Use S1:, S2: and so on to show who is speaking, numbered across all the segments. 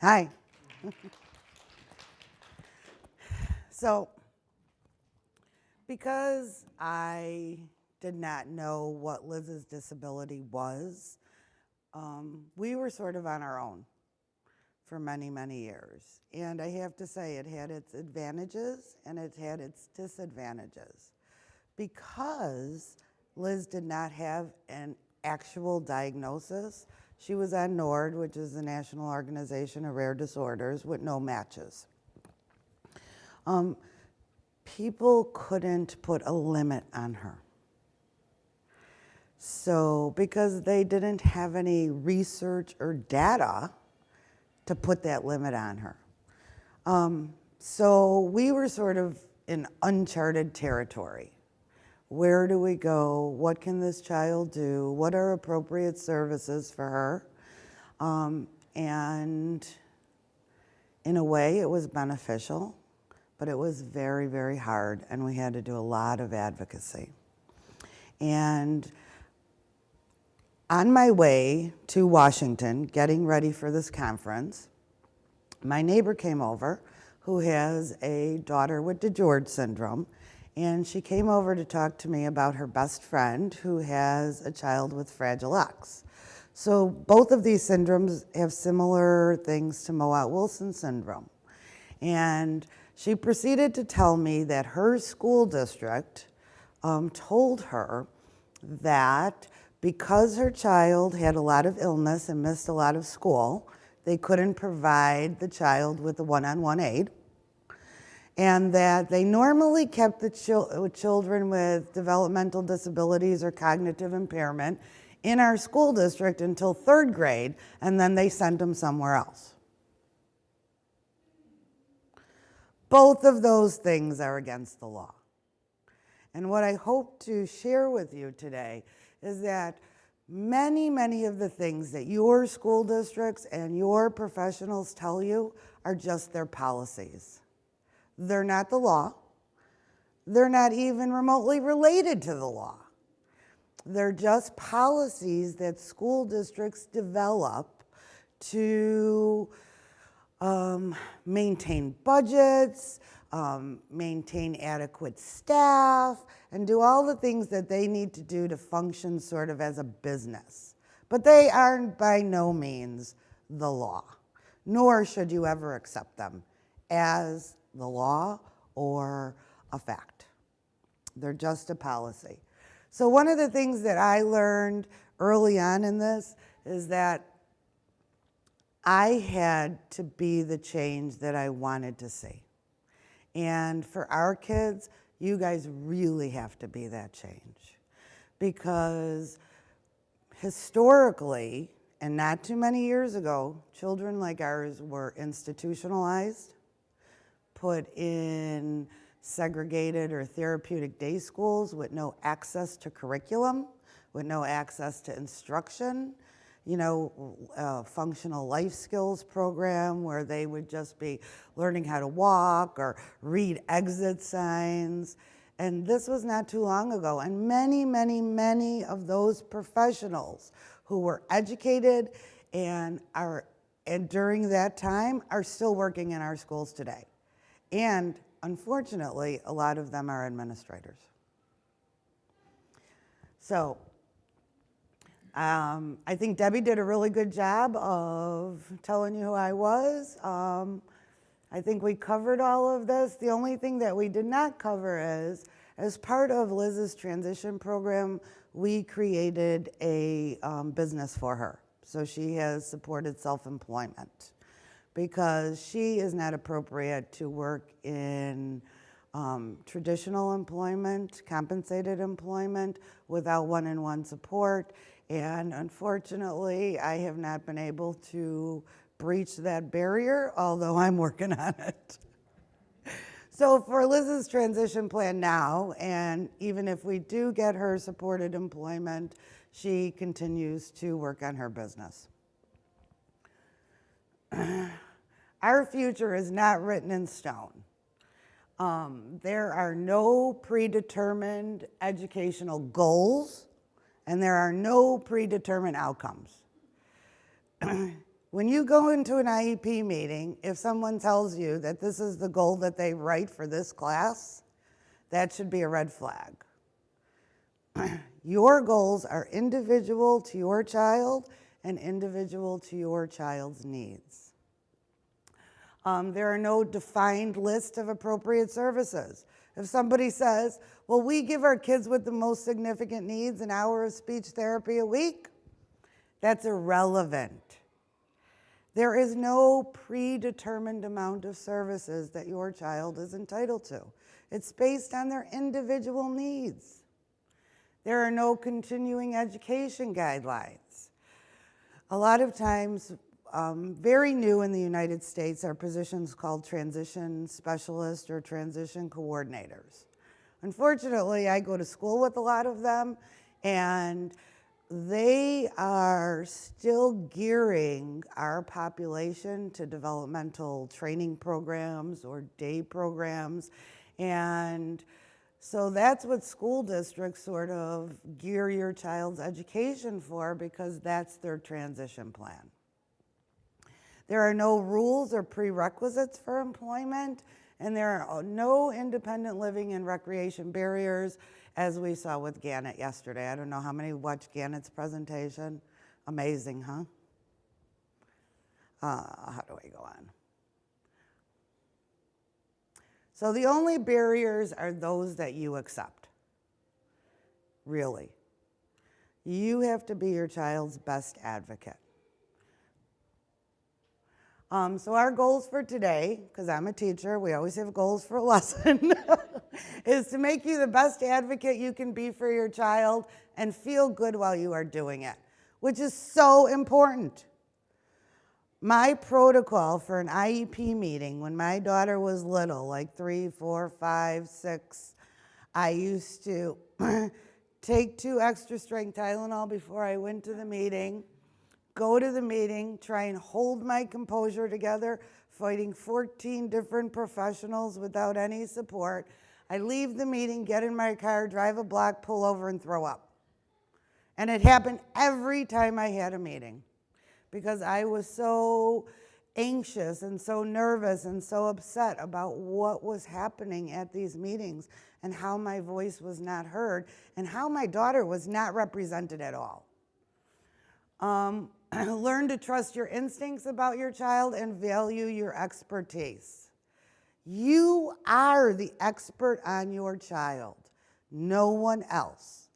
S1: Hi. So, because I did not know what Liz's disability was, we were sort of on our own for many, many years. And I have to say, it had its advantages and it had its disadvantages. Because Liz did not have an actual diagnosis, she was on NORD, which is the National Organization of Rare Disorders, with no matches. People couldn't put a limit on her. So, because they didn't have any research or data to put that limit on her. So we were sort of in uncharted territory. Where do we go? What can this child do? What are appropriate services for her? And in a way, it was beneficial, but it was very, very hard, and we had to do a lot of advocacy. And on my way to Washington, getting ready for this conference, my neighbor came over who has a daughter with DiGeorge syndrome, and she came over to talk to me about her best friend who has a child with Fragile X. So both of these syndromes have similar things to Mowat-Wilson syndrome. And she proceeded to tell me that her school district told her that because her child had a lot of illness and missed a lot of school, they couldn't provide the child with a one-on-one aid, and that they normally kept the children with developmental disabilities or cognitive impairment in our school district until 3rd grade, and then they sent them somewhere else. Both of those things are against the law. And what I hope to share with you today is that many of the things that your school districts and your professionals tell you are just their policies. They're not the law. They're not even remotely related to the law. They're just policies that school districts develop to maintain budgets, maintain adequate staff, and do all the things that they need to do to function sort of as a business. But they are by no means the law, nor should you ever accept them as the law or a fact. They're just a policy. So one of the things that I learned early on in this is that I had to be the change that I wanted to see. And for our kids, you guys really have to be that change. Because historically, and not too many years ago, children like ours were institutionalized, put in segregated or therapeutic day schools with no access to curriculum, with no access to instruction, functional life skills program where they would just be learning how to walk or read exit signs. And this was not too long ago. And many of those professionals who were educated and during that time are still working in our schools today. And unfortunately, a lot of them are administrators. So I think Debbie did a really good job of telling you who I was. I think we covered all of this. The only thing that we did not cover is, as part of Liz's transition program, we created a business for her. So she has supported self-employment because she is not appropriate to work in traditional employment, compensated employment, without one-on-one support. And unfortunately, I have not been able to breach that barrier, although I'm working on it. So for Liz's transition plan now, and even if we do get her supported employment, she continues to work on her business. Our future is not written in stone. There are no predetermined educational goals, and there are no predetermined outcomes. When you go into an IEP meeting, if someone tells you that this is the goal that they write for this class, that should be a red flag. Your goals are individual to your child and individual to your child's needs. There are no defined list of appropriate services. If somebody says, well, we give our kids with the most significant needs an hour of speech therapy a week, that's irrelevant. There is no predetermined amount of services that your child is entitled to. It's based on their individual needs. There are no continuing education guidelines. A lot of times, very new in the United States are positions called transition specialists or transition coordinators. Unfortunately, I go to school with a lot of them, and they are still gearing our population to developmental training programs or day programs. And so that's what school districts sort of gear your child's education for, because that's their transition plan. There are no rules or prerequisites for employment, and there are no independent living and recreation barriers, as we saw with Gannett yesterday. I don't know how many watched Gannett's presentation. Amazing, huh? How do I go on? So the only barriers are those that you accept, really. You have to be your child's best advocate. So our goals for today, because I'm a teacher, we always have goals for a lesson, is to make you the best advocate you can be for your child and feel good while you are doing it, which is so important. My protocol for an IEP meeting when my daughter was little, like 3, 4, 5, 6, I used to take 2 extra strength Tylenol before I went to the meeting, go to the meeting, try and hold my composure together, fighting 14 different professionals without any support. I leave the meeting, get in my car, drive a block, pull over, and throw up. And it happened every time I had a meeting, because I was so anxious and so nervous and so upset about what was happening at these meetings and how my voice was not heard and how my daughter was not represented at all. Learn to trust your instincts about your child and value your expertise. You are the expert on your child, no one else.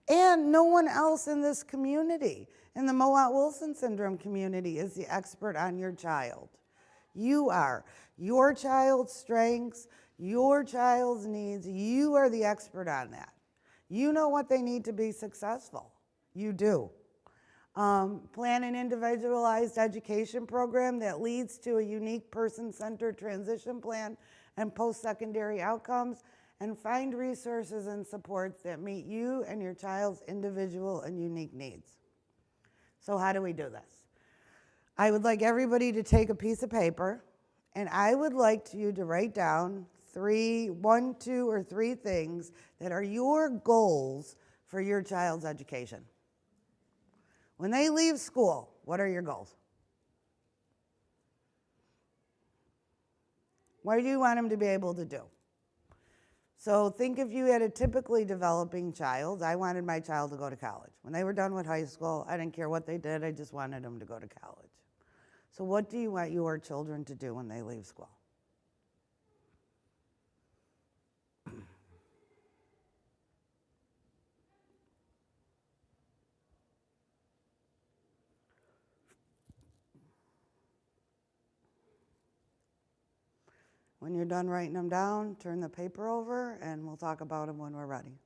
S1: And no one else in this community, in the Mowat-Wilson syndrome community, is the expert on your child. You are. Your child's strengths, your child's needs, you are the expert on that. You know what they need to be successful. You do. Plan an individualized education program that leads to a unique person-centered transition plan and post-secondary outcomes, and find resources and supports that meet you and your child's individual and unique needs. So how do we do this? I would like everybody to take a piece of paper, and I would like you to write down 1, 2, or 3 things that are your goals for your child's education. When they leave school, what are your goals? What do you want them to be able to do? So think if you had a typically developing child. I wanted my child to go to college. When they were done with high school, I didn't care what they did, I just wanted them to go to college. So what do you want your children to do when they leave school? When you're done writing them down, turn the paper over, and we'll talk about them when we're ready.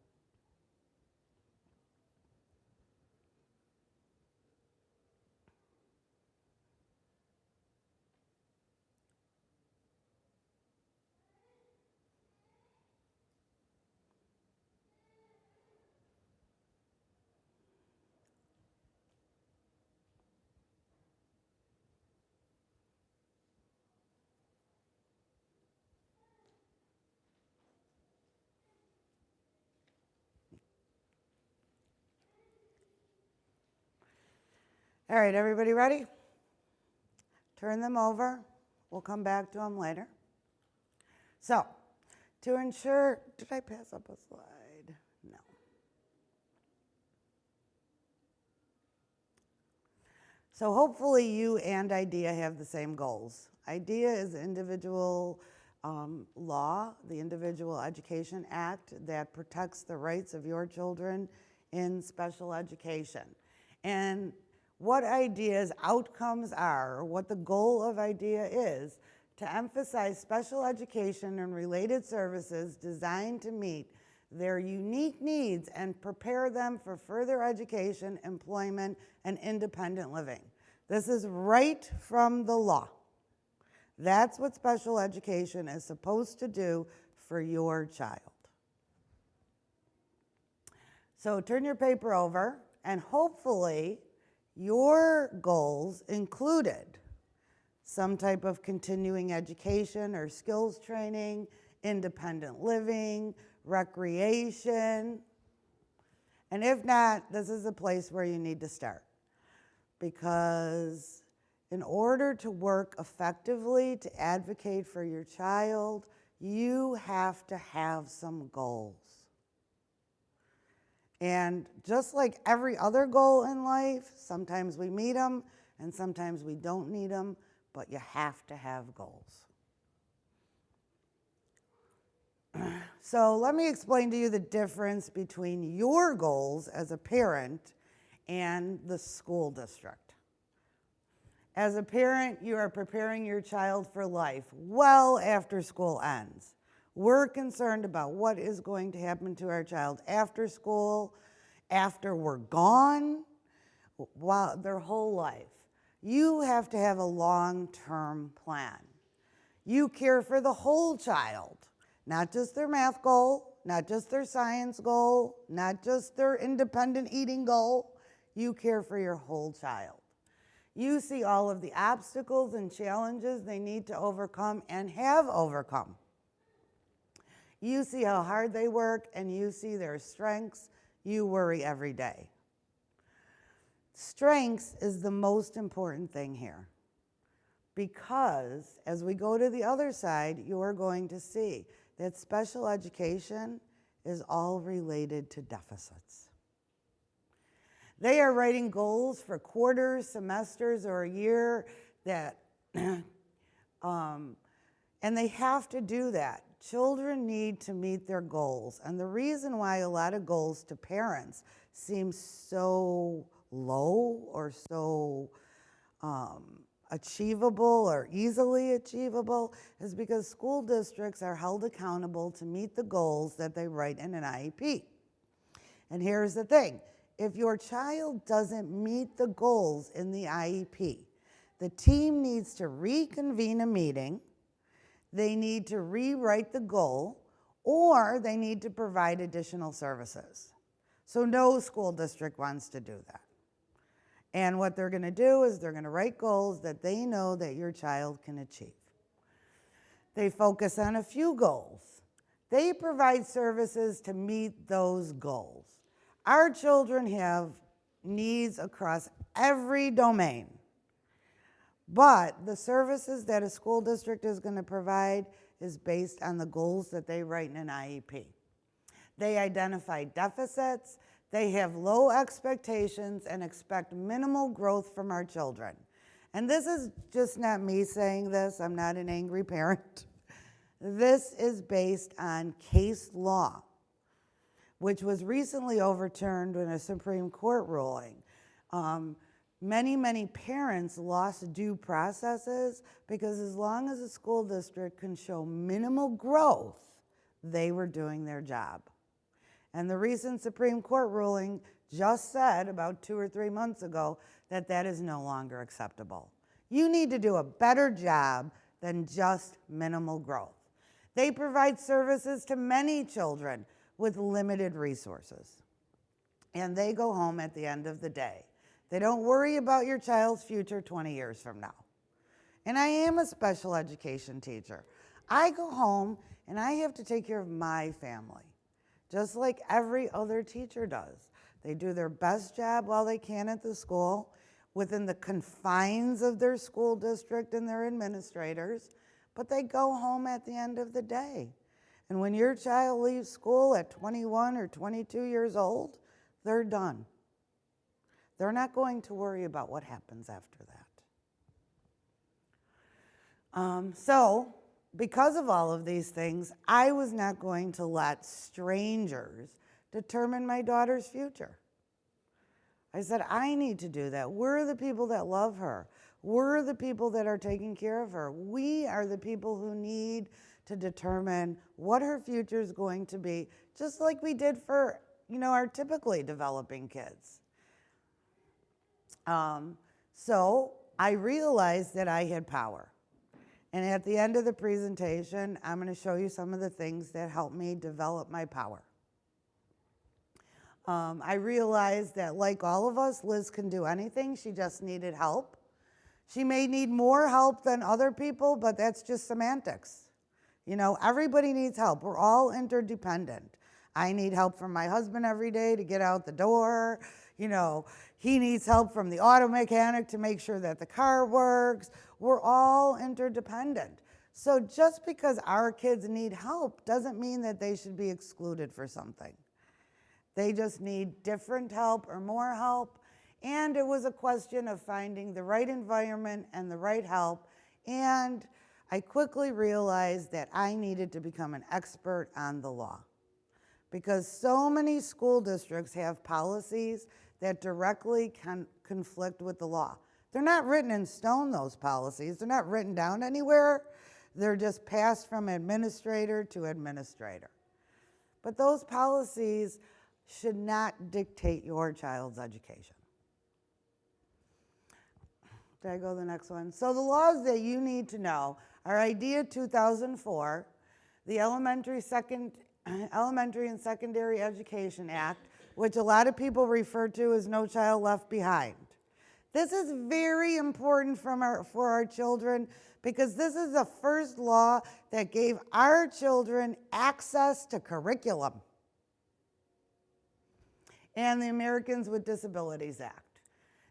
S1: All right, everybody ready? turn them over. We'll come back to them later. So, to ensure, did I pass up a slide? No. So hopefully you and IDEA have the same goals. IDEA is individual law, the Individual Education Act, that protects the rights of your children in special education. And what IDEA's outcomes are, or what the goal of IDEA is, to emphasize special education and related services designed to meet their unique needs and prepare them for further education, employment, and independent living. This is right from the law. That's what special education is supposed to do for your child. So turn your paper over, and hopefully your goals included some type of continuing education or skills training, independent living, recreation. And if not, this is a place where you need to start. Because in order to work effectively to advocate for your child, you have to have some goals. And just like every other goal in life, sometimes we meet them and sometimes we don't need them, but you have to have goals. So let me explain to you the difference between your goals as a parent and the school district. As a parent, you are preparing your child for life well after school ends. We're concerned about what is going to happen to our child after school, after we're gone, while their whole life. You have to have a long-term plan. You care for the whole child, not just their math goal, not just their science goal, not just their independent eating goal. You care for your whole child. You see all of the obstacles and challenges they need to overcome and have overcome. You see how hard they work and you see their strengths. You worry every day. Strengths is the most important thing here, because as we go to the other side, you're going to see that special education is all related to deficits. They are writing goals for quarters, semesters, or a year that, and they have to do that. Children need to meet their goals. And the reason why a lot of goals to parents seem so low or so achievable or easily achievable is because school districts are held accountable to meet the goals that they write in an IEP. And here's the thing. If your child doesn't meet the goals in the IEP, the team needs to reconvene a meeting, they need to rewrite the goal, or they need to provide additional services. So no school district wants to do that. And what they're going to do is they're going to write goals that they know that your child can achieve. They focus on a few goals. They provide services to meet those goals. Our children have needs across every domain, but the services that a school district is going to provide is based on the goals that they write in an IEP. They identify deficits, they have low expectations, and expect minimal growth from our children. And this is just not me saying this, I'm not an angry parent. This is based on case law, which was recently overturned in a Supreme Court ruling. Many parents lost due processes because as long as a school district can show minimal growth, they were doing their job. And the recent Supreme Court ruling just said about 2 or 3 months ago that that is no longer acceptable. You need to do a better job than just minimal growth. They provide services to many children with limited resources. And they go home at the end of the day. They don't worry about your child's future 20 years from now. And I am a special education teacher. I go home and I have to take care of my family, just like every other teacher does. They do their best job while they can at the school. within the confines of their school district and their administrators, but they go home at the end of the day. And when your child leaves school at 21 or 22 years old, they're done. They're not going to worry about what happens after that. So, because of all of these things, I was not going to let strangers determine my daughter's future. I said, I need to do that. We're the people that love her. We're the people that are taking care of her. We are the people who need to determine what her future is going to be, just like we did for, our typically developing kids. So I realized that I had power. And at the end of the presentation, I'm going to show you some of the things that helped me develop my power. I realized that, like all of us, Liz can do anything. She just needed help. She may need more help than other people, but that's just semantics. Everybody needs help. We're all interdependent. I need help from my husband every day to get out the door. He needs help from the auto mechanic to make sure that the car works. We're all interdependent. So just because our kids need help doesn't mean that they should be excluded for something. They just need different help or more help. And it was a question of finding the right environment and the right help. And I quickly realized that I needed to become an expert on the law, because so many school districts have policies that directly conflict with the law. They're not written in stone, those policies. They're not written down anywhere. They're just passed from administrator to administrator. But those policies should not dictate your child's education. Did I go to the next one? So the laws that you need to know are IDEA 2004, the Elementary and Secondary Education Act, which a lot of people refer to as No Child Left Behind. This is very important for our children, because this is the first law that gave our children access to curriculum. And the Americans with Disabilities Act.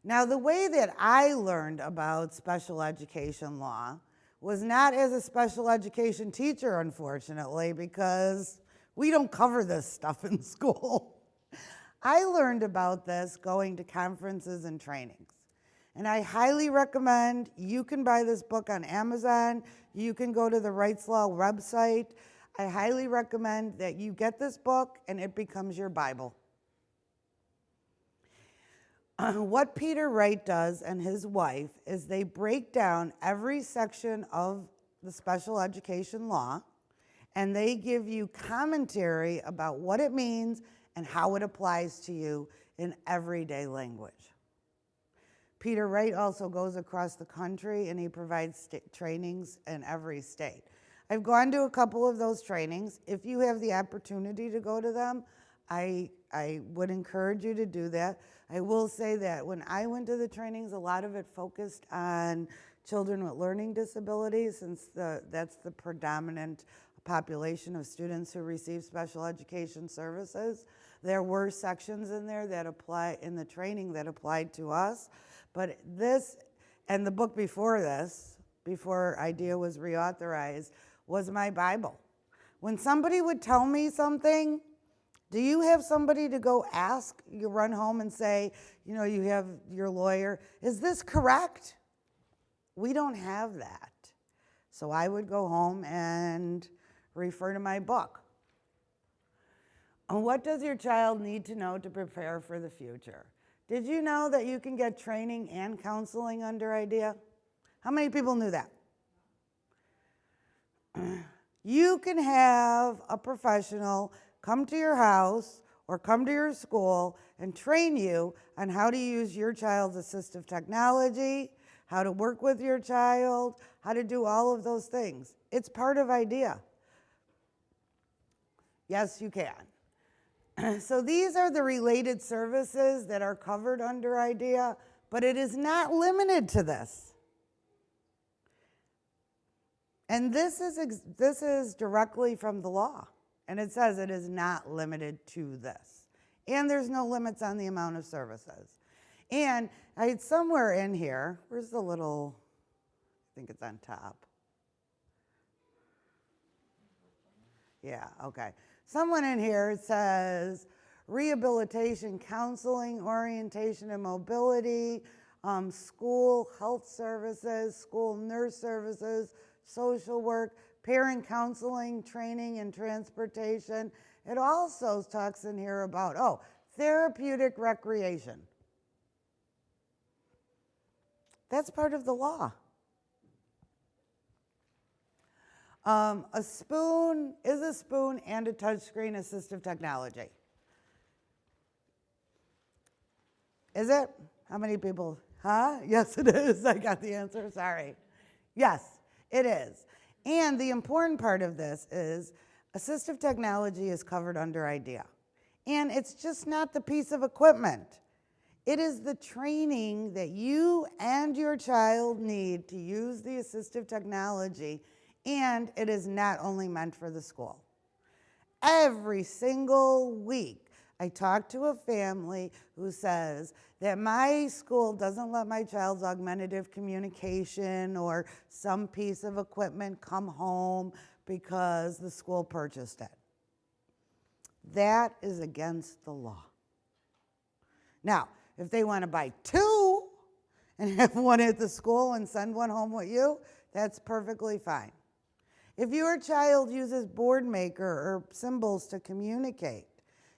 S1: Now, the way that I learned about special education law was not as a special education teacher, unfortunately, because we don't cover this stuff in school. I learned about this going to conferences and trainings. And I highly recommend, you can buy this book on Amazon, you can go to the Rights Law website. I highly recommend that you get this book and it becomes your Bible. What Peter Wright does and his wife is they break down every section of the special education law, and they give you commentary about what it means and how it applies to you in everyday language. Peter Wright also goes across the country and he provides trainings in every state. I've gone to a couple of those trainings. If you have the opportunity to go to them, I would encourage you to do that. I will say that when I went to the trainings, a lot of it focused on children with learning disabilities, since that's the predominant population of students who receive special education services. There were sections in there that apply in the training that applied to us, but this and the book before this, before IDEA was reauthorized, was my Bible. When somebody would tell me something, do you have somebody to go ask? You run home and say, you have your lawyer, is this correct? We don't have that. So I would go home and refer to my book. And what does your child need to know to prepare for the future? Did you know that you can get training and counseling under IDEA? How many people knew that? You can have a professional come to your house or come to your school and train you on how to use your child's assistive technology, how to work with your child, how to do all of those things. It's part of IDEA. Yes, you can. So these are the related services that are covered under IDEA, but it is not limited to this. And this is directly from the law. And it says it is not limited to this. And there's no limits on the amount of services. And I had somewhere in here, where's the little, I think it's on top. Yeah, okay. Someone in here says rehabilitation, counseling, orientation and mobility, school health services, school nurse services, social work, parent counseling, training and transportation. It also talks in here about, therapeutic recreation. That's part of the law. A spoon is a spoon and a touchscreen assistive technology. Is it? How many people? Huh? Yes, it is. I got the answer. Sorry. Yes, it is. And the important part of this is assistive technology is covered under IDEA. And it's just not the piece of equipment. It is the training that you and your child need to use the assistive technology, and it is not only meant for the school. Every single week, I talk to a family who says that my school doesn't let my child's augmentative communication or some piece of equipment come home because the school purchased it. That is against the law. Now, if they want to buy two and have one at the school and send one home with you, that's perfectly fine. If your child uses Boardmaker or symbols to communicate,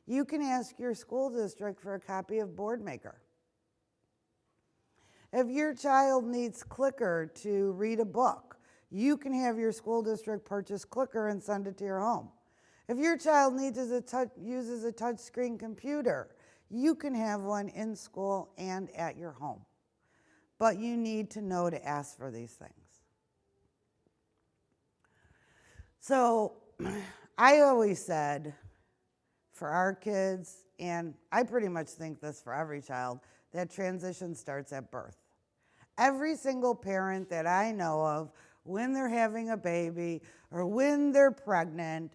S1: you can ask your school district for a copy of Boardmaker. If your child needs Clicker to read a book, you can have your school district purchase Clicker and send it to your home. If your child uses a touchscreen computer, you can have one in school and at your home. But you need to know to ask for these things. So I always said, for our kids, and I pretty much think this for every child, that transition starts at birth. Every single parent that I know of, when they're having a baby or when they're pregnant,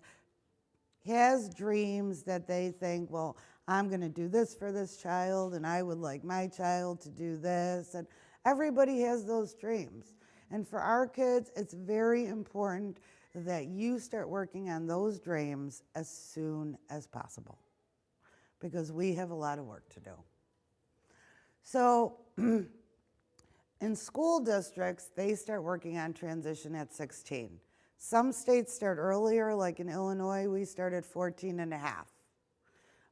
S1: has dreams that they think, well, I'm going to do this for this child, and I would like my child to do this. And everybody has those dreams. And for our kids, it's very important that you start working on those dreams as soon as possible, because we have a lot of work to do. So in school districts, they start working on transition at 16. Some states start earlier, like in Illinois, we start at 14 and a half.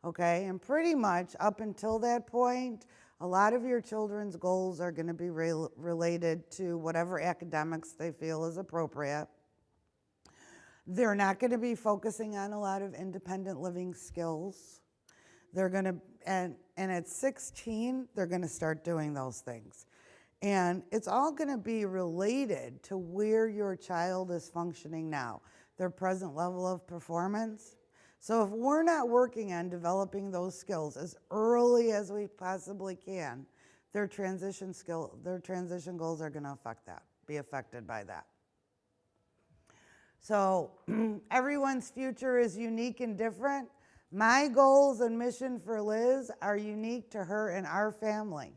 S1: Okay, and pretty much up until that point, a lot of your children's goals are going to be related to whatever academics they feel is appropriate. They're not going to be focusing on a lot of independent living skills. They're going to, and at 16, they're going to start doing those things. And it's all going to be related to where your child is functioning now, their present level of performance. So if we're not working on developing those skills as early as we possibly can, their transition goals are going to be affected by that. So everyone's future is unique and different. My goals and mission for Liz are unique to her and our family.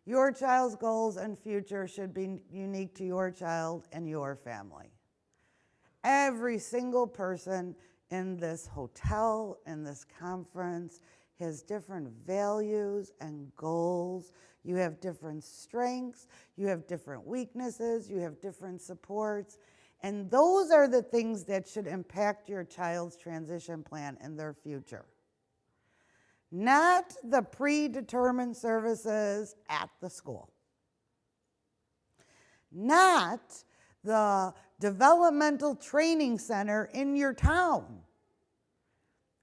S1: Your child's goals and future should be unique to your child and your family. Every single person in this hotel, in this conference, has different values and goals. You have different strengths, you have different weaknesses, you have different supports. And those are the things that should impact your child's transition plan and their future. Not the predetermined services at the school. Not the developmental training center in your town.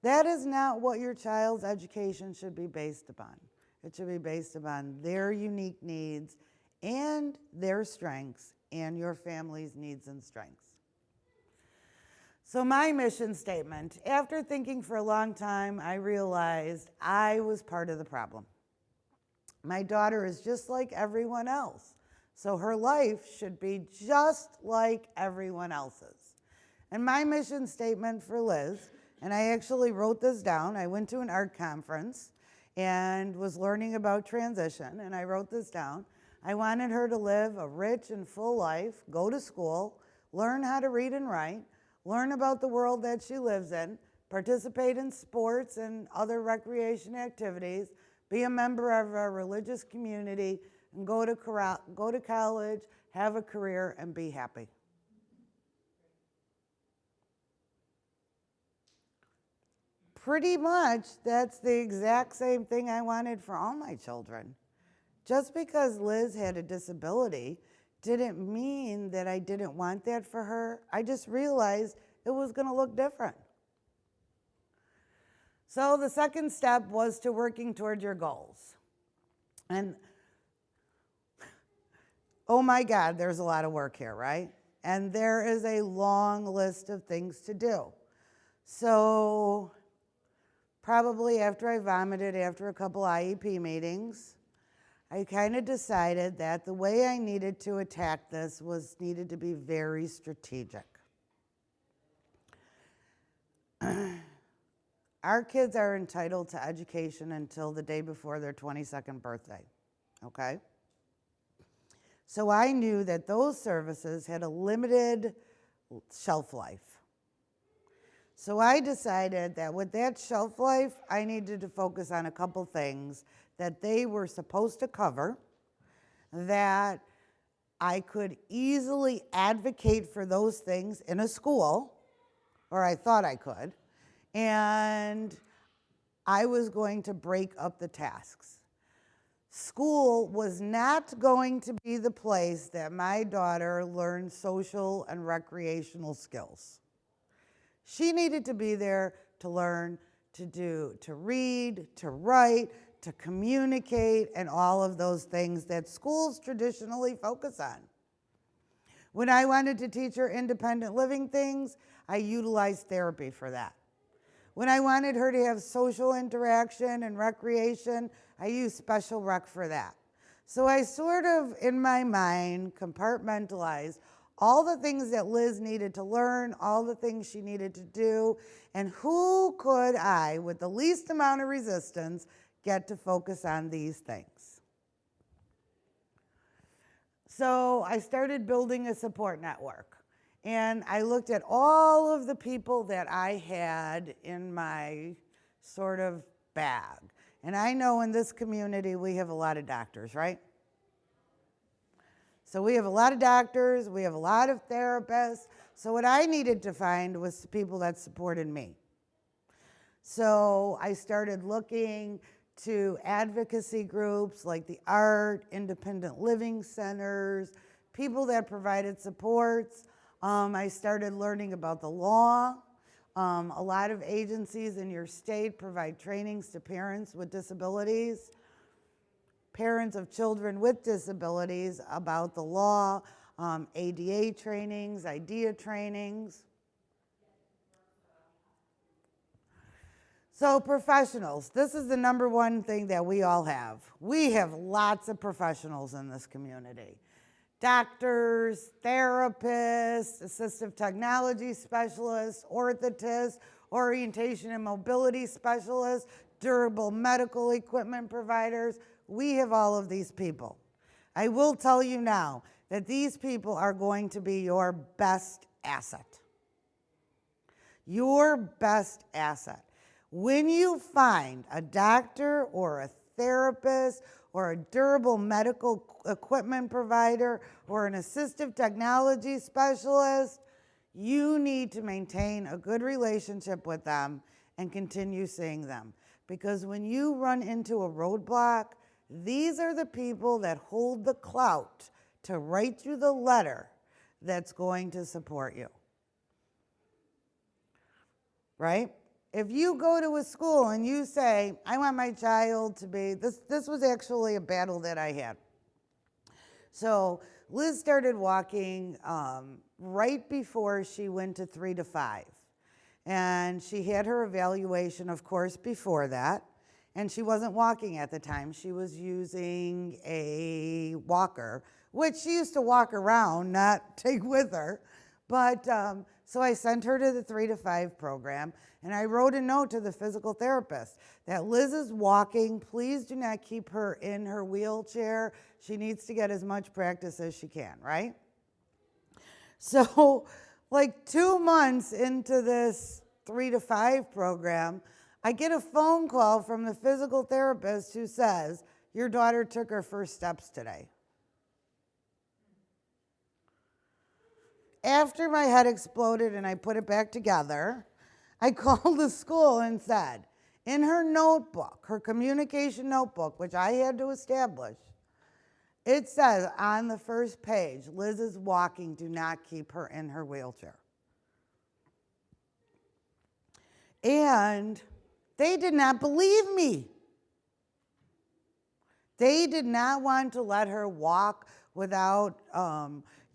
S1: That is not what your child's education should be based upon. It should be based upon their unique needs and their strengths and your family's needs and strengths. So my mission statement, after thinking for a long time, I realized I was part of the problem. My daughter is just like everyone else, so her life should be just like everyone else's. And my mission statement for Liz, and I actually wrote this down, I went to an art conference, and was learning about transition, and I wrote this down. I wanted her to live a rich and full life, go to school, learn how to read and write, learn about the world that she lives in, participate in sports and other recreation activities, be a member of a religious community, and go to college, have a career, and be happy. Pretty much, that's the exact same thing I wanted for all my children. Just because Liz had a disability didn't mean that I didn't want that for her. I just realized it was going to look different. So the second step was to working toward your goals. And oh my God, there's a lot of work here, right? And there is a long list of things to do. So probably after I vomited after a couple IEP meetings, I kind of decided that the way I needed to attack this needed to be very strategic. Our kids are entitled to education until the day before their 22nd birthday, okay? So I knew that those services had a limited shelf life. So I decided that with that shelf life, I needed to focus on a couple things that they were supposed to cover, that I could easily advocate for those things in a school, or I thought I could, and I was going to break up the tasks. School was not going to be the place that my daughter learned social and recreational skills. She needed to be there to learn to read, to write, to communicate, and all of those things that schools traditionally focus on. When I wanted to teach her independent living things, I utilized therapy for that. When I wanted her to have social interaction and recreation, I used special rec for that. So I sort of, in my mind, compartmentalized all the things that Liz needed to learn, all the things she needed to do, and who could I, with the least amount of resistance, get to focus on these things. So I started building a support network. And I looked at all of the people that I had in my sort of bag. And I know in this community we have a lot of doctors, right? So we have a lot of doctors, we have a lot of therapists. So what I needed to find was people that supported me. So I started looking to advocacy groups like the ART, independent living centers, people that provided supports. I started learning about the law. A lot of agencies in your state provide trainings to parents with disabilities, parents of children with disabilities about the law, ADA trainings, IDEA trainings. So professionals, this is the number one thing that we all have. We have lots of professionals in this community. Doctors, therapists, assistive technology specialists, orthotists, orientation and mobility specialists, durable medical equipment providers. We have all of these people. I will tell you now that these people are going to be your best asset. Your best asset. When you find a doctor or a therapist or a durable medical equipment provider or an assistive technology specialist, you need to maintain a good relationship with them and continue seeing them. Because when you run into a roadblock, these are the people that hold the clout to write you the letter that's going to support you. Right? If you go to a school and you say, I want my child to be, this was actually a battle that I had. So Liz started walking right before she went to 3 to 5. And she had her evaluation, of course, before that. And she wasn't walking at the time. She was using a walker, which she used to walk around, not take with her. But So I sent her to the 3 to 5 program, and I wrote a note to the physical therapist that Liz is walking. Please do not keep her in her wheelchair. She needs to get as much practice as she can, right? So like 2 months into this 3 to 5 program, I get a phone call from the physical therapist who says, your daughter took her first steps today. After my head exploded and I put it back together, I called the school and said, in her notebook, her communication notebook, which I had to establish, it says on the first page, Liz is walking, do not keep her in her wheelchair. And they did not believe me. They did not want to let her walk without,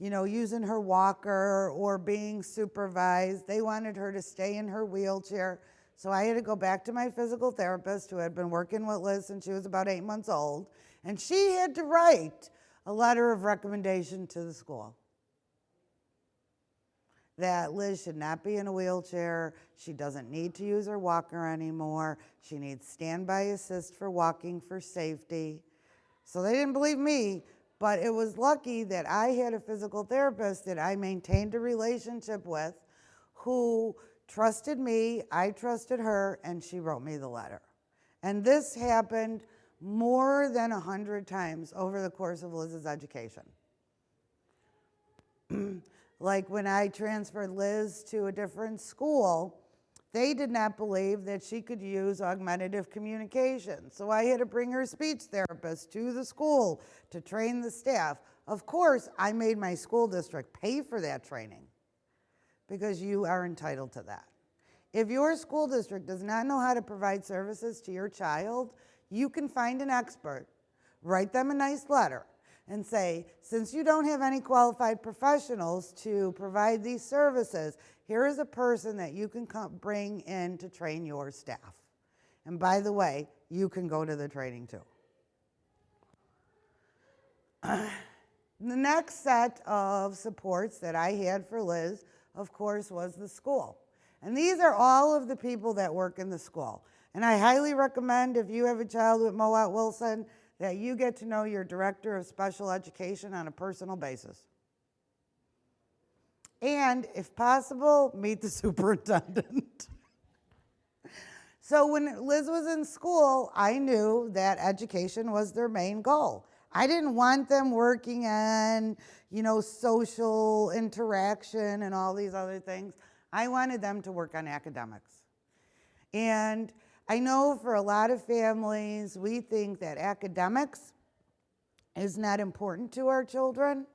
S1: using her walker or being supervised. They wanted her to stay in her wheelchair. So I had to go back to my physical therapist who had been working with Liz since she was about 8 months old. And she had to write a letter of recommendation to the school that Liz should not be in a wheelchair. She doesn't need to use her walker anymore. She needs standby assist for walking for safety. So they didn't believe me, but it was lucky that I had a physical therapist that I maintained a relationship with who trusted me, I trusted her, and she wrote me the letter. And this happened more than 100 times over the course of Liz's education. Like when I transferred Liz to a different school, they did not believe that she could use augmentative communication. So I had to bring her speech therapist to the school to train the staff. Of course, I made my school district pay for that training because you are entitled to that. If your school district does not know how to provide services to your child, you can find an expert, write them a nice letter, and say, since you don't have any qualified professionals to provide these services, here is a person that you can bring in to train your staff. And by the way, you can go to the training too. The next set of supports that I had for Liz, of course, was the school. And these are all of the people that work in the school. And I highly recommend, if you have a child with Mowat Wilson, that you get to know your director of special education on a personal basis. And if possible, meet the superintendent. So when Liz was in school, I knew that education was their main goal. I didn't want them working on, social interaction and all these other things. I wanted them to work on academics. And I know for a lot of families, we think that academics is not important to our children.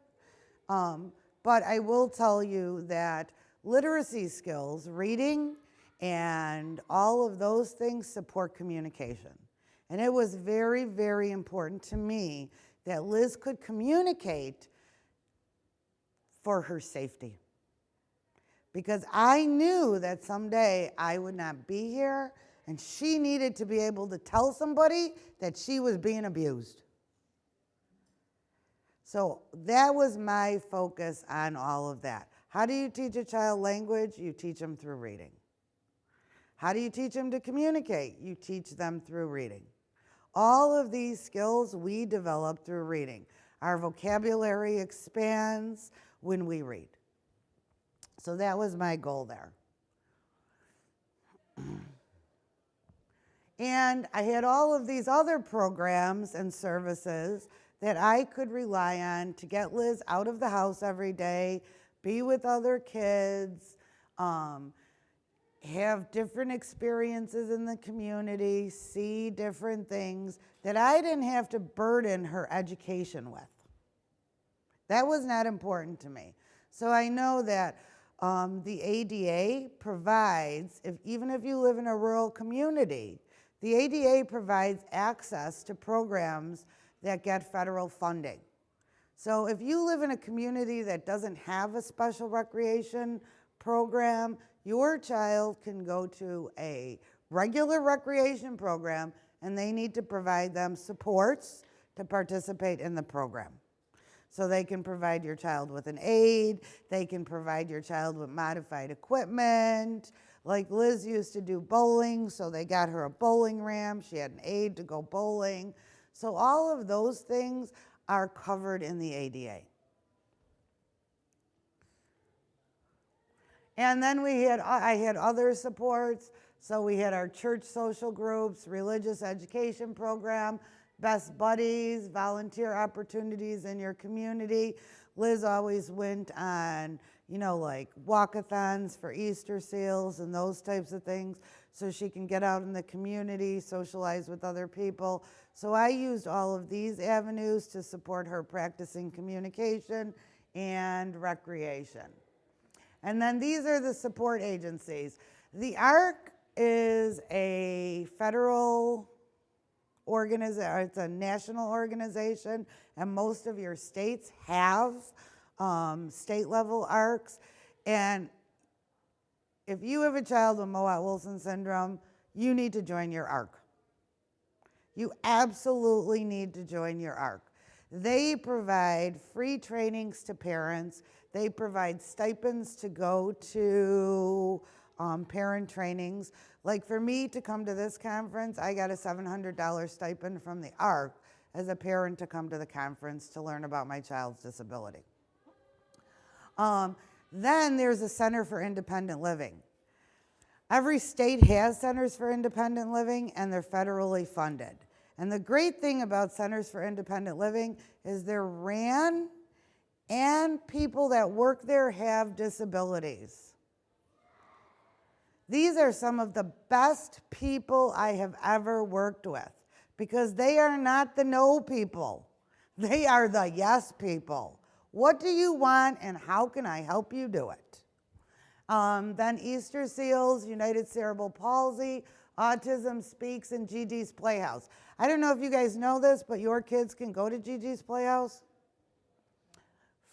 S1: But I will tell you that literacy skills, reading, and all of those things support communication. And it was very, very important to me that Liz could communicate for her safety. Because I knew that someday I would not be here, and she needed to be able to tell somebody that she was being abused. So that was my focus on all of that. How do you teach a child language? You teach them through reading. How do you teach them to communicate? You teach them through reading. All of these skills we develop through reading. Our vocabulary expands when we read. So that was my goal there. And I had all of these other programs and services that I could rely on to get Liz out of the house every day, be with other kids, have different experiences in the community, see different things that I didn't have to burden her education with. That was not important to me. So I know that the ADA provides, even if you live in a rural community, the ADA provides access to programs that get federal funding. So if you live in a community that doesn't have a special recreation program, your child can go to a regular recreation program and they need to provide them supports to participate in the program. So they can provide your child with an aid, they can provide your child with modified equipment. Like Liz used to do bowling, so they got her a bowling ramp, she had an aid to go bowling. So all of those things are covered in the ADA. And then I had other supports. So we had our church social groups, religious education program, best buddies, volunteer opportunities in your community. Liz always went on, like walkathons for Easter seals and those types of things so she can get out in the community, socialize with other people. So I used all of these avenues to support her practicing communication and recreation. And then these are the support agencies. The ARC is a federal organization, it's a national organization, and most of your states have state level ARCs. And if you have a child with Mowat-Wilson syndrome, you need to join your ARC. You absolutely need to join your ARC. They provide free trainings to parents. They provide stipends to go to parent trainings. Like for me to come to this conference, I got a $700 stipend from the ARC as a parent to come to the conference to learn about my child's disability. Then there's a Center for Independent Living. Every state has Centers for Independent Living, and they're federally funded. And the great thing about Centers for Independent Living is they're ran and people that work there have disabilities. These are some of the best people I have ever worked with because they are not the no people. They are the yes people. What do you want and how can I help you do it? Then Easter Seals, United Cerebral Palsy, Autism Speaks, and Gigi's Playhouse. I don't know if you guys know this, but your kids can go to Gigi's Playhouse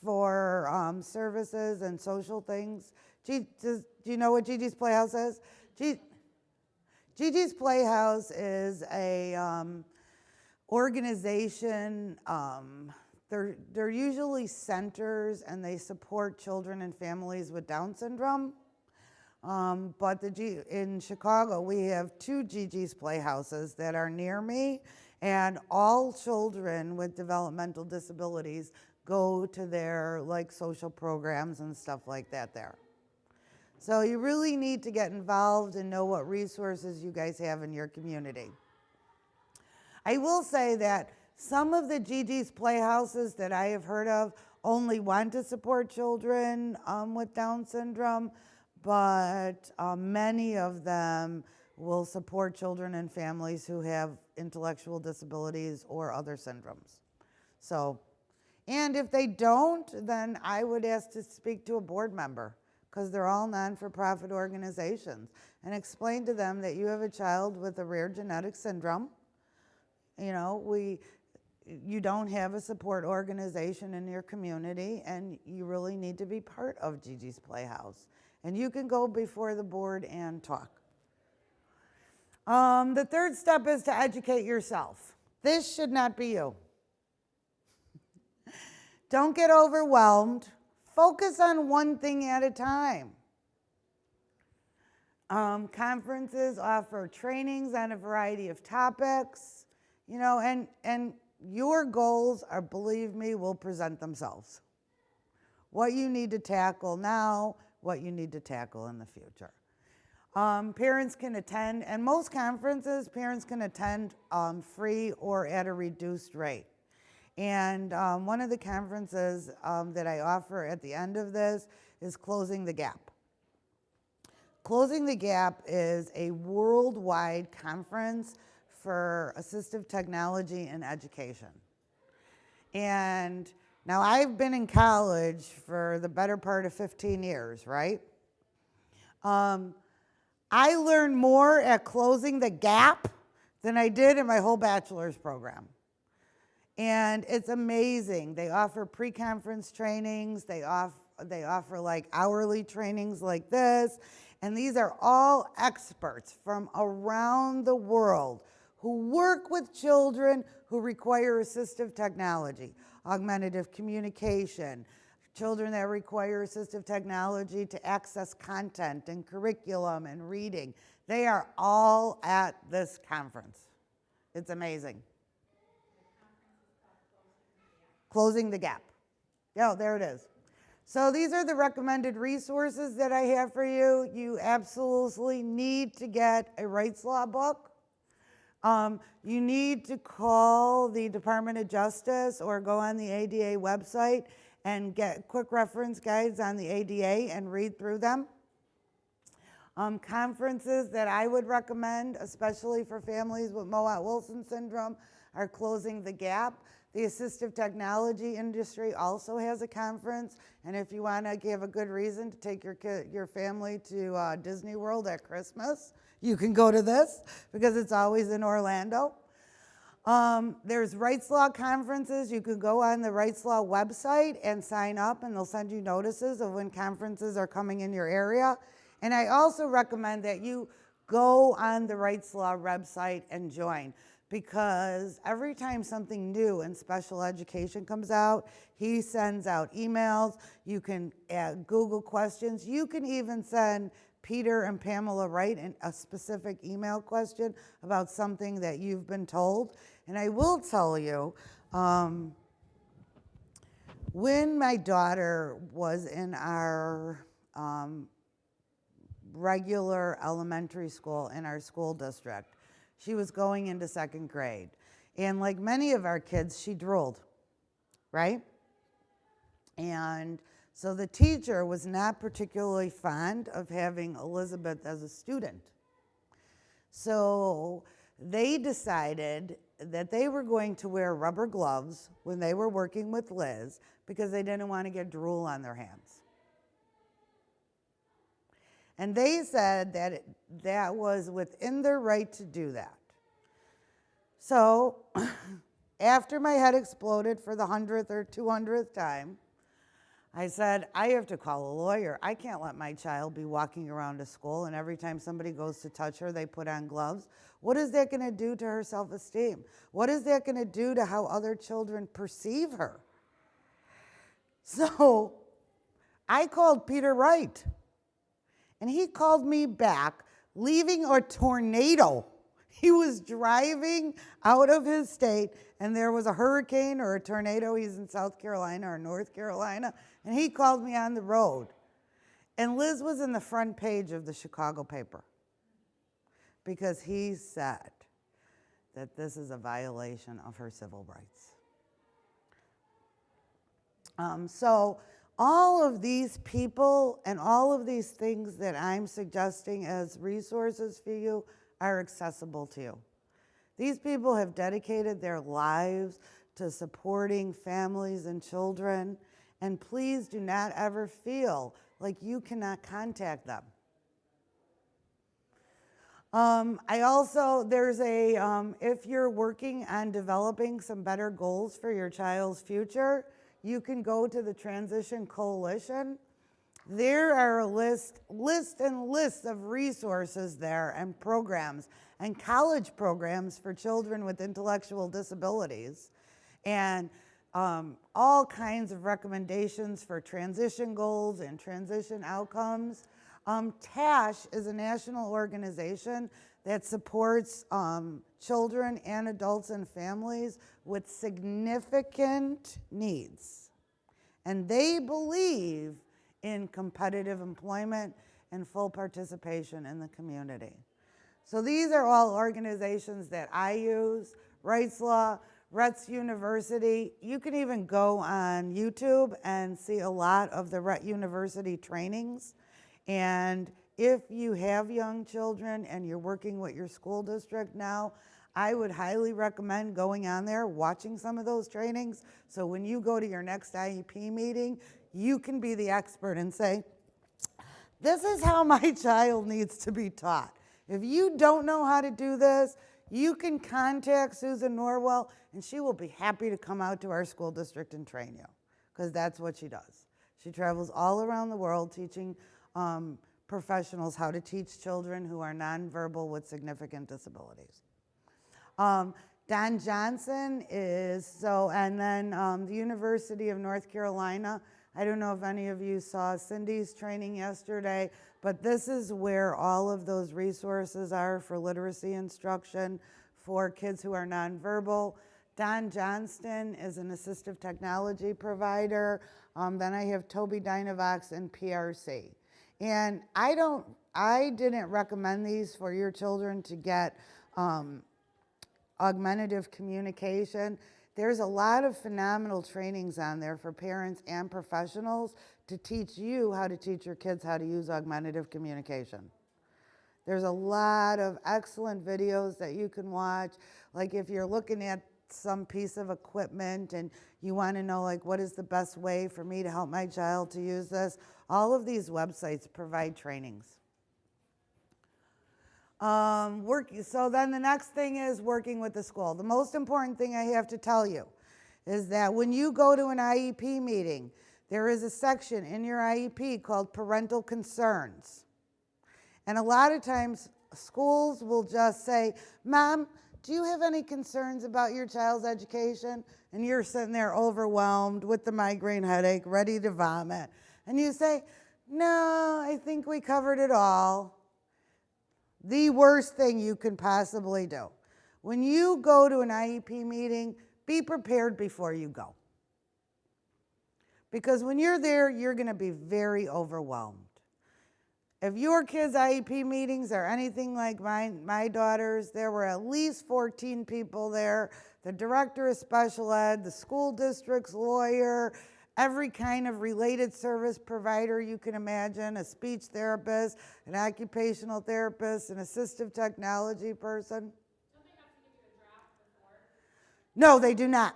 S1: for services and social things. Do you know what Gigi's Playhouse is? Gigi's Playhouse is a organization. They're usually centers and they support children and families with Down syndrome. But in Chicago, we have 2 Gigi's Playhouses that are near me, and all children with developmental disabilities go to their social programs and stuff like that there. So you really need to get involved and know what resources you guys have in your community. I will say that some of the Gigi's Playhouses that I have heard of only want to support children with Down syndrome, but many of them will support children and families who have intellectual disabilities or other syndromes. So, and if they don't, then I would ask to speak to a board member because they're all non-for-profit organizations and explain to them that you have a child with a rare genetic syndrome. You don't have a support organization in your community and you really need to be part of Gigi's Playhouse. And you can go before the board and talk. The third step is to educate yourself. This should not be you. Don't get overwhelmed. Focus on one thing at a time. Conferences offer trainings on a variety of topics, and your goals are, believe me, will present themselves. What you need to tackle now, what you need to tackle in the future. Parents can attend, and most conferences, parents can attend free or at a reduced rate. And one of the conferences that I offer at the end of this is Closing the Gap. Closing the Gap is a worldwide conference for assistive technology in education. And now I've been in college for the better part of 15 years, right? I learned more at Closing the Gap than I did in my whole bachelor's program. And it's amazing. They offer pre-conference trainings. They offer like hourly trainings like this. And these are all experts from around the world who work with children who require assistive technology, augmentative communication, children that require assistive technology to access content and curriculum and reading. They are all at this conference. It's amazing. Closing the Gap. Yeah, there it is. So these are the recommended resources that I have for you. You absolutely need to get a rights law book. You need to call the Department of Justice or go on the ADA website and get quick reference guides on the ADA and read through them. Conferences that I would recommend, especially for families with Mowat-Wilson syndrome, are Closing the Gap. The assistive technology industry also has a conference, and if you want to give a good reason to take your family to Disney World at Christmas, you can go to this because it's always in Orlando. There's rights law conferences. You can go on the rights law website and sign up, and they'll send you notices of when conferences are coming in your area. And I also recommend that you go on the rights law website and join, because every time something new in special education comes out, he sends out emails. You can add Google questions. You can even send Peter and Pamela Wright a specific email question about something that you've been told. And I will tell you, when my daughter was in our regular elementary school in our school district, she was going into second grade. And like many of our kids, she drooled, right? And so the teacher was not particularly fond of having Elizabeth as a student. So they decided that they were going to wear rubber gloves when they were working with Liz because they didn't want to get drool on their hands. And they said that that was within their right to do that. So after my head exploded for the 100th or 200th time, I said, I have to call a lawyer. I can't let my child be walking around to school and every time somebody goes to touch her, they put on gloves. What is that going to do to her self-esteem? What is that going to do to how other children perceive her? So I called Peter Wright. And he called me back, leaving a tornado. He was driving out of his state, and there was a hurricane or a tornado. He's in South Carolina or North Carolina, and he called me on the road. And Liz was in the front page of the Chicago paper because he said that this is a violation of her civil rights. So all of these people and all of these things that I'm suggesting as resources for you are accessible to you. These people have dedicated their lives to supporting families and children, and please do not ever feel like you cannot contact them. If you're working on developing some better goals for your child's future, you can go to the Transition Coalition. There are a list of resources there and programs and college programs for children with intellectual disabilities and all kinds of recommendations for transition goals and transition outcomes. TASH is a national organization that supports children and adults and families with significant needs. And they believe in competitive employment and full participation in the community. So these are all organizations that I use. Rights Law, Rhett's University. You can even go on YouTube and see a lot of the Rhett University trainings. And if you have young children and you're working with your school district now, I would highly recommend going on there, watching some of those trainings, so when you go to your next IEP meeting, you can be the expert and say, this is how my child needs to be taught. If you don't know how to do this, you can contact Susan Norwell, and she will be happy to come out to our school district and train you, because that's what she does. She travels all around the world teaching professionals how to teach children who are nonverbal with significant disabilities. Don Johnson is, and then the University of North Carolina. I don't know if any of you saw Cindy's training yesterday, but this is where all of those resources are for literacy instruction for kids who are nonverbal. Don Johnston is an assistive technology provider. Then I have Toby Dynavox and PRC. And I didn't recommend these for your children to get augmentative communication. There's a lot of phenomenal trainings on there for parents and professionals to teach you how to teach your kids how to use augmentative communication. There's a lot of excellent videos that you can watch. Like if you're looking at some piece of equipment and you want to know like what is the best way for me to help my child to use this, all of these websites provide trainings. So then the next thing is working with the school. The most important thing I have to tell you is that when you go to an IEP meeting, there is a section in your IEP called Parental Concerns. And a lot of times schools will just say, Mom, do you have any concerns about your child's education? And you're sitting there overwhelmed with the migraine headache, ready to vomit. And you say, no, I think we covered it all. The worst thing you can possibly do. When you go to an IEP meeting, be prepared before you go. Because when you're there, you're going to be very overwhelmed. If your kids' IEP meetings are anything like my daughter's, there were at least 14 people there. The director of special ed, the school district's lawyer, every kind of related service provider you can imagine, a speech therapist, an occupational therapist, an assistive technology person.
S2: Don't they have to give you a draft before?
S1: No, they do not.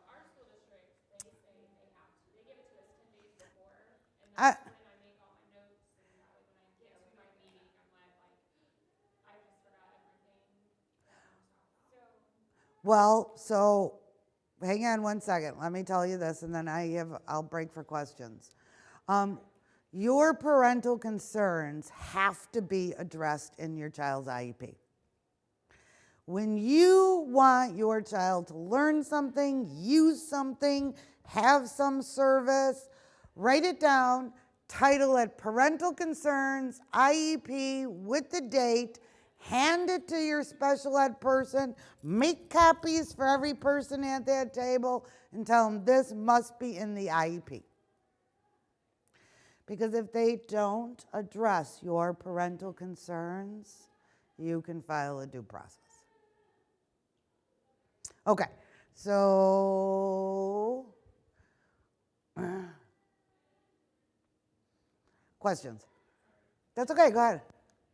S2: Our school district, they say they have to. They give it to us 10 days before, and then I make all my notes, and that way when I get to my meeting, I'm like, I just forgot everything that I'm talking about.
S1: Well, so hang on one second. Let me tell you this, and then I'll break for questions. Your parental concerns have to be addressed in your child's IEP. When you want your child to learn something, use something, have some service, write it down, title it Parental Concerns, IEP with the date, hand it to your special ed person, make copies for every person at that table, and tell them this must be in the IEP. Because if they don't address your parental concerns, you can file a due process. Okay, so questions? That's okay, go ahead.